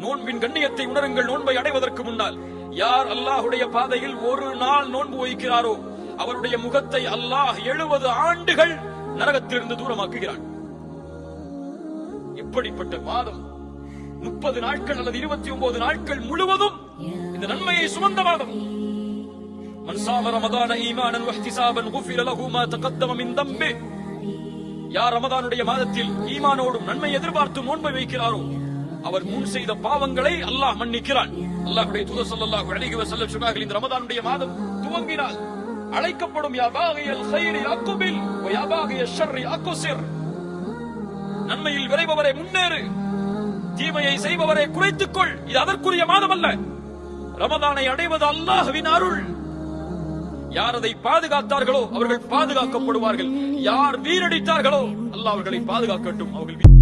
நோன்பின் கண்ணியத்தை உணருங்கள். நோன்பை அடைவதற்கு முன்னால் யார் அல்லாஹுடைய பாதையில் ஒரு நாள் நோன்பு வைக்கிறாரோ அவருடைய முகத்தை அல்லாஹ் 70 ஆண்டுகள் நரகத்திலிருந்து தூரமாக்குகிறான். எப்படிப்பட்ட மாதம்! 30 நாட்கள் அல்லது 29 நாட்கள் முழுவதும் இந்த நன்மையை சுமந்த மாதம். மன் ஸாம ரமதான ஈமானன் வஹ்திஸாபன் குஃபிர லஹு மா தகத்தம மின் தம்பி. யார் ரமதானுடைய மாதத்தில் ஈமானோடும் நன்மை எதிர்பார்த்து நோன்பை வைக்கிறாரோ அவர் முன் செய்த பாவங்களை அல்லாஹ் மன்னிக்கிறான். அல்லாஹ்வுடைய தூதர் ஸல்லல்லாஹு அலைஹி வஸல்லம் சொன்னார்கள், இந்த ரமதானுடைய மாதம் துவங்கினால் அழைக்கப்படும் யா பாகியல் கைரி அக்பில் வ யா பாகியஷ் ஷர்ரி அக்ஸிர். நன்மையில் விரைபவரே முன்னேறு, தீமையை செய்பவரை குறைத்துக்கொள். இது அதற்குரிய மாதம் அல்ல. ரமதானை அடைவது அல்லாஹ்வின் அருள். யார் அதை பாதுகாத்தார்களோ அவர்கள் பாதுகாக்கப்படுவார்கள். யார் வீணடித்தார்களோ அல்லாஹ் அவர்களை பாதுகாக்கட்டும். அவர்கள்